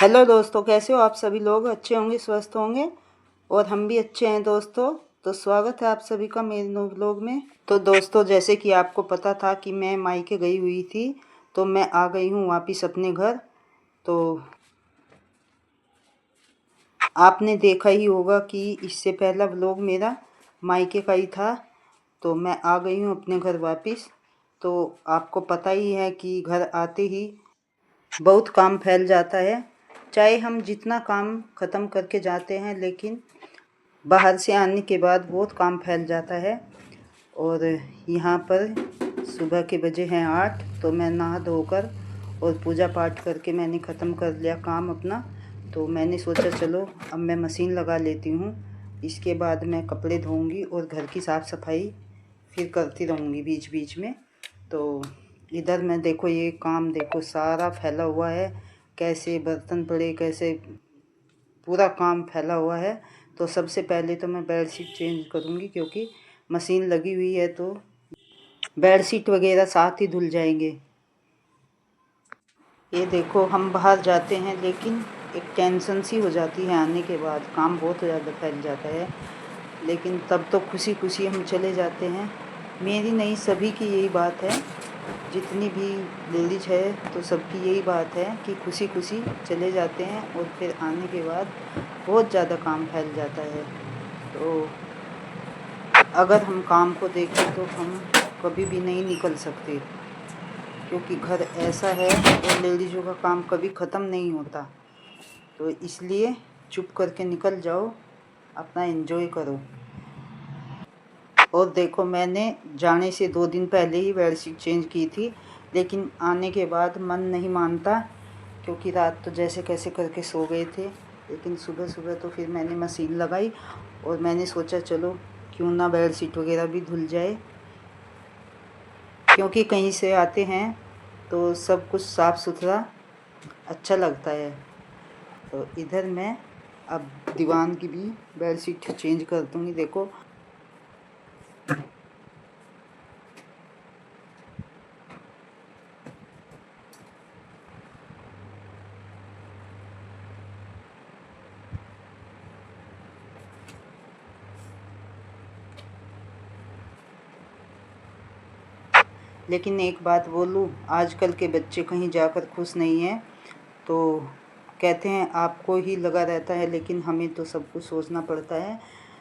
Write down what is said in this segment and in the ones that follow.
Hello दोस्तों, कैसे हो आप सभी लोग? अच्छे होंगे, स्वस्थ होंगे और हम भी अच्छे हैं दोस्तों। तो स्वागत है आप सभी का मेरे नए व्लॉग में। तो दोस्तों, जैसे कि आपको पता था कि मैं मायके गई हुई थी, तो मैं आ गई हूँ वापस अपने घर। तो आपने देखा ही होगा कि इससे पहला व्लॉग मेरा मायके का ही था। तो मैं आ गई हूँ अपने घर वापस। तो आपको पता ही है कि घर आते ही बहुत काम फैल जाता है। चाहे हम जितना काम ख़त्म करके जाते हैं, लेकिन बाहर से आने के बाद बहुत काम फैल जाता है। और यहाँ पर सुबह के बजे हैं 8, तो मैं नहा धोकर और पूजा पाठ करके मैंने ख़त्म कर लिया काम अपना। तो मैंने सोचा चलो अब मैं मशीन लगा लेती हूँ। इसके बाद मैं कपड़े धोऊंगी और घर की साफ़ सफाई फिर करती रहूँगी बीच बीच में। तो इधर मैं देखो, ये काम देखो सारा फैला हुआ है, कैसे बर्तन पड़े, कैसे पूरा काम फैला हुआ है। तो सबसे पहले तो मैं बेडशीट चेंज करूँगी, क्योंकि मशीन लगी हुई है तो बेडशीट वगैरह साथ ही धुल जाएंगे। ये देखो, हम बाहर जाते हैं लेकिन एक टेंशन सी हो जाती है आने के बाद, काम बहुत ज़्यादा फैल जाता है। लेकिन तब तो खुशी खुशी हम चले जाते हैं। मेरी नहीं, सभी की यही बात है, जितनी भी लेडीज है तो सबकी यही बात है कि खुशी खुशी चले जाते हैं और फिर आने के बाद बहुत ज़्यादा काम फैल जाता है। तो अगर हम काम को देखें तो हम कभी भी नहीं निकल सकते, क्योंकि घर ऐसा है और लेडीज़ों का काम कभी ख़त्म नहीं होता। तो इसलिए चुप करके निकल जाओ, अपना एंजॉय करो। और देखो, मैंने जाने से 2 दिन पहले ही बेडशीट चेंज की थी, लेकिन आने के बाद मन नहीं मानता, क्योंकि रात तो जैसे कैसे करके सो गए थे। लेकिन सुबह सुबह तो फिर मैंने मशीन लगाई और मैंने सोचा चलो क्यों ना बेडशीट वगैरह भी धुल जाए, क्योंकि कहीं से आते हैं तो सब कुछ साफ़ सुथरा अच्छा लगता है। तो इधर मैं अब दीवान की भी बेडशीट चेंज कर दूँगी। देखो, लेकिन एक बात बोलूँ, आजकल के बच्चे कहीं जाकर खुश नहीं हैं। तो कहते हैं आपको ही लगा रहता है, लेकिन हमें तो सब कुछ सोचना पड़ता है।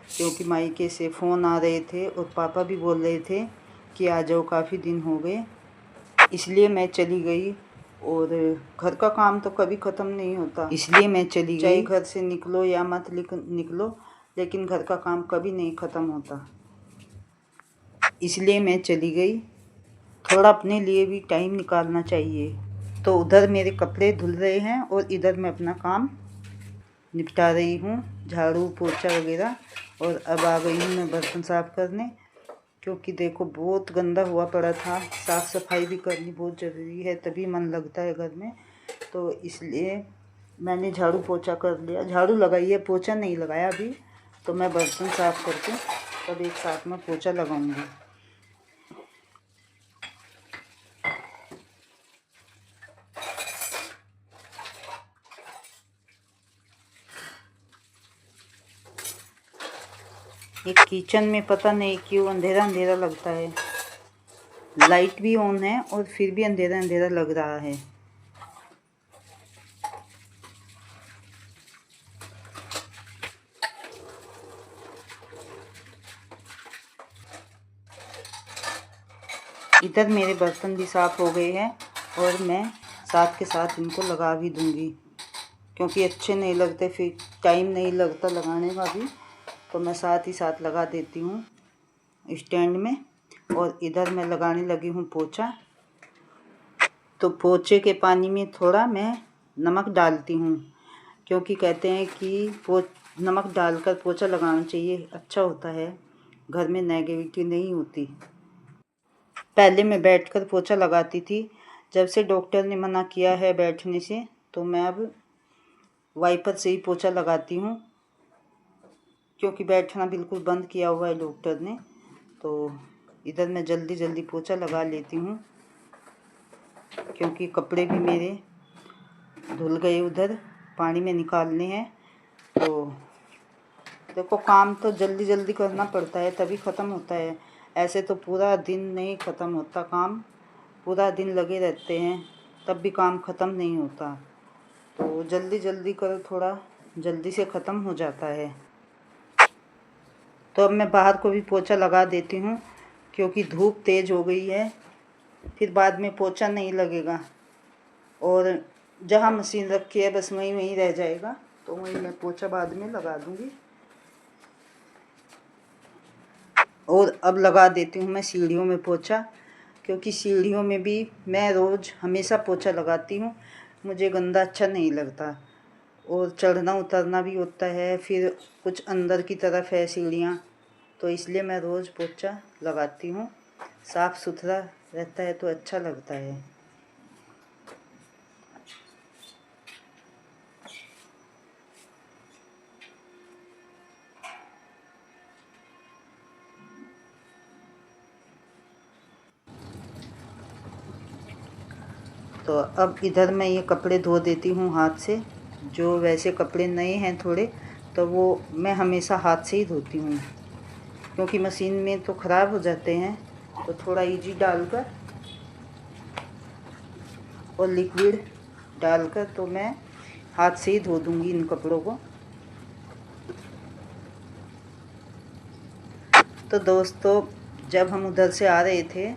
क्योंकि मायके से फ़ोन आ रहे थे और पापा भी बोल रहे थे कि आ जाओ, काफ़ी दिन हो गए, इसलिए मैं चली गई। और घर का काम तो कभी ख़त्म नहीं होता, इसलिए मैं चली गई। चाहे घर से निकलो या मत निकलो, लेकिन घर का काम कभी नहीं ख़त्म होता, इसलिए मैं चली गई। थोड़ा अपने लिए भी टाइम निकालना चाहिए। तो उधर मेरे कपड़े धुल रहे हैं और इधर मैं अपना काम निपटा रही हूँ, झाड़ू पोछा वगैरह। और अब आ गई हूँ मैं बर्तन साफ़ करने, क्योंकि देखो बहुत गंदा हुआ पड़ा था। साफ़ सफाई भी करनी बहुत ज़रूरी है, तभी मन लगता है घर में। तो इसलिए मैंने झाड़ू पोछा कर लिया, झाड़ू लगाई है, पोछा नहीं लगाया अभी। तो मैं बर्तन साफ़ करके तब एक साथ में पोछा लगाऊंगी। ये किचन में पता नहीं क्यों अंधेरा अंधेरा लगता है, लाइट भी ऑन है और फिर भी अंधेरा अंधेरा लग रहा है। इधर मेरे बर्तन भी साफ़ हो गए हैं और मैं साथ के साथ इनको लगा भी दूंगी, क्योंकि अच्छे नहीं लगते, फिर टाइम नहीं लगता लगाने का भी। तो मैं साथ ही साथ लगा देती हूँ स्टैंड में। और इधर मैं लगाने लगी हूँ पोछा। तो पोछे के पानी में थोड़ा मैं नमक डालती हूँ, क्योंकि कहते हैं कि नमक डालकर पोछा लगाना चाहिए, अच्छा होता है, घर में नेगेटिविटी नहीं होती। पहले मैं बैठकर पोछा लगाती थी, जब से डॉक्टर ने मना किया है बैठने से, तो मैं अब वाइपर से ही पोछा लगाती हूँ, क्योंकि बैठना बिल्कुल बंद किया हुआ है डॉक्टर ने। तो इधर मैं जल्दी जल्दी पोछा लगा लेती हूँ, क्योंकि कपड़े भी मेरे धुल गए उधर। पानी में निकालने हैं। तो देखो काम तो जल्दी जल्दी करना पड़ता है तभी ख़त्म होता है, ऐसे तो पूरा दिन नहीं ख़त्म होता काम, पूरा दिन लगे रहते हैं तब भी काम ख़त्म नहीं होता। तो जल्दी जल्दी करो, थोड़ा जल्दी से ख़त्म हो जाता है। तो अब मैं बाहर को भी पोछा लगा देती हूँ क्योंकि धूप तेज़ हो गई है, फिर बाद में पोछा नहीं लगेगा और जहाँ मशीन रखी है बस वहीं रह जाएगा, तो वहीं मैं पोछा बाद में लगा दूँगी। और अब लगा देती हूँ मैं सीढ़ियों में पोछा, क्योंकि सीढ़ियों में भी मैं रोज़ हमेशा पोछा लगाती हूँ, मुझे गंदा अच्छा नहीं लगता। और चढ़ना उतरना भी होता है, फिर कुछ अंदर की तरफ है सीढ़ियाँ, तो इसलिए मैं रोज़ पोछा लगाती हूँ। साफ़ सुथरा रहता है तो अच्छा लगता है। तो अब इधर मैं ये कपड़े धो देती हूँ हाथ से, जो वैसे कपड़े नए हैं थोड़े, तो वो मैं हमेशा हाथ से ही धोती हूँ, क्योंकि मशीन में तो ख़राब हो जाते हैं। तो थोड़ा इजी डालकर और लिक्विड डालकर तो मैं हाथ से ही धो दूँगी इन कपड़ों को। तो दोस्तों, जब हम उधर से आ रहे थे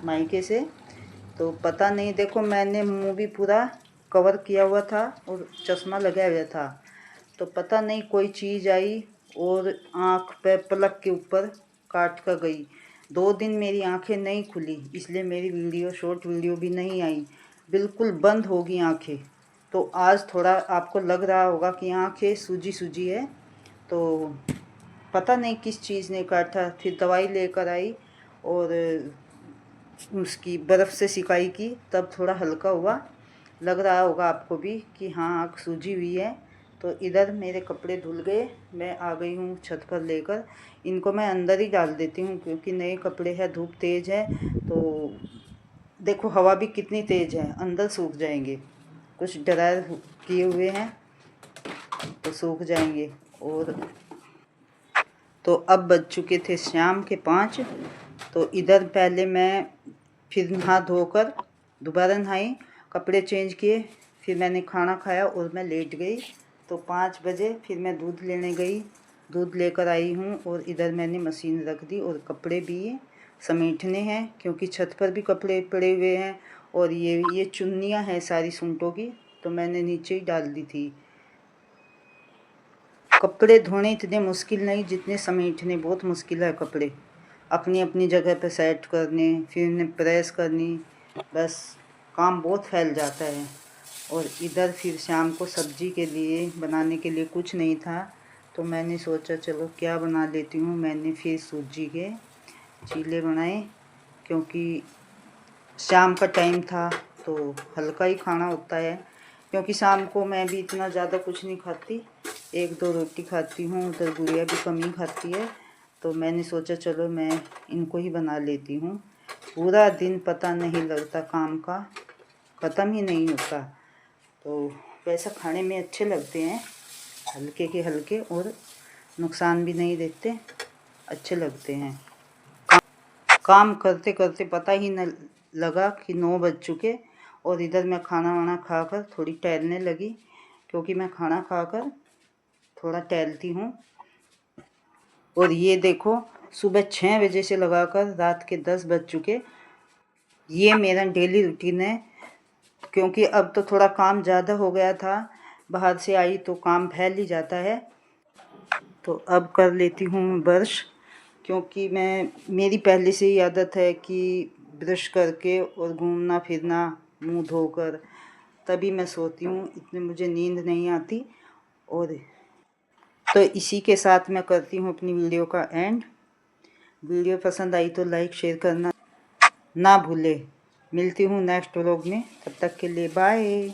मायके से, तो पता नहीं, देखो मैंने मुंह भी पूरा कवर किया हुआ था और चश्मा लगाया हुआ था, तो पता नहीं कोई चीज़ आई और आँख पे पलक के ऊपर काट कर गई। 2 दिन मेरी आंखें नहीं खुली, इसलिए मेरी शॉर्ट वीडियो भी नहीं आई, बिल्कुल बंद होगी आंखें। तो आज थोड़ा आपको लग रहा होगा कि आंखें सूजी सूजी है, तो पता नहीं किस चीज़ ने काटा। फिर दवाई लेकर आई और उसकी बर्फ़ से सिकाई की, तब थोड़ा हल्का हुआ। लग रहा होगा आपको भी कि हाँ आँख सूजी हुई है। तो इधर मेरे कपड़े धुल गए, मैं आ गई हूँ छत पर लेकर। इनको मैं अंदर ही डाल देती हूँ क्योंकि नए कपड़े हैं, धूप तेज़ है, तो देखो हवा भी कितनी तेज़ है, अंदर सूख जाएंगे। कुछ ड्रायर किए हुए हैं तो सूख जाएंगे। और तो अब बज चुके थे शाम के 5। तो इधर पहले मैं फिर नहा धोकर दोबारा नहाई, कपड़े चेंज किए, फिर मैंने खाना खाया और मैं लेट गई। तो 5 बजे फिर मैं दूध लेने गई, दूध लेकर आई हूँ और इधर मैंने मशीन रख दी और कपड़े भी समेटने हैं क्योंकि छत पर भी कपड़े पड़े हुए हैं। और ये चुन्नियाँ हैं सारी सूटों की, तो मैंने नीचे ही डाल दी थी। कपड़े धोने इतने मुश्किल नहीं जितने समेटने बहुत मुश्किल है। कपड़े अपनी अपनी जगह पे सेट करने, फिर उन्हें प्रेस करनी, बस काम बहुत फैल जाता है। और इधर फिर शाम को सब्जी के लिए बनाने के लिए कुछ नहीं था, तो मैंने सोचा चलो क्या बना लेती हूँ। मैंने फिर सूजी के चीले बनाए क्योंकि शाम का टाइम था तो हल्का ही खाना होता है। क्योंकि शाम को मैं भी इतना ज़्यादा कुछ नहीं खाती, 1-2 रोटी खाती हूँ, उधर गुड़िया भी कम ही खाती है, तो मैंने सोचा चलो मैं इनको ही बना लेती हूँ। पूरा दिन पता नहीं लगता, काम का ख़त्म ही नहीं होता। तो वैसा खाने में अच्छे लगते हैं, हल्के के हल्के, और नुकसान भी नहीं देते, अच्छे लगते हैं। काम करते करते पता ही न लगा कि 9 बज चुके। और इधर मैं खाना वाना खाकर थोड़ी टहलने लगी, क्योंकि मैं खाना खाकर थोड़ा टहलती हूँ। और ये देखो सुबह 6 बजे से लगाकर रात के 10 बज चुके। ये मेरा डेली रूटीन है, क्योंकि अब तो थोड़ा काम ज़्यादा हो गया था, बाहर से आई तो काम फैल ही जाता है। तो अब कर लेती हूँ ब्रश, क्योंकि मेरी पहले से ही आदत है कि ब्रश करके और घूमना फिरना मुंह धोकर तभी मैं सोती हूँ, इतने मुझे नींद नहीं आती। और तो इसी के साथ मैं करती हूँ अपनी वीडियो का एंड। वीडियो पसंद आई तो लाइक शेयर करना ना भूले। मिलती हूँ नेक्स्ट व्लॉग में, तब तक के लिए बाय।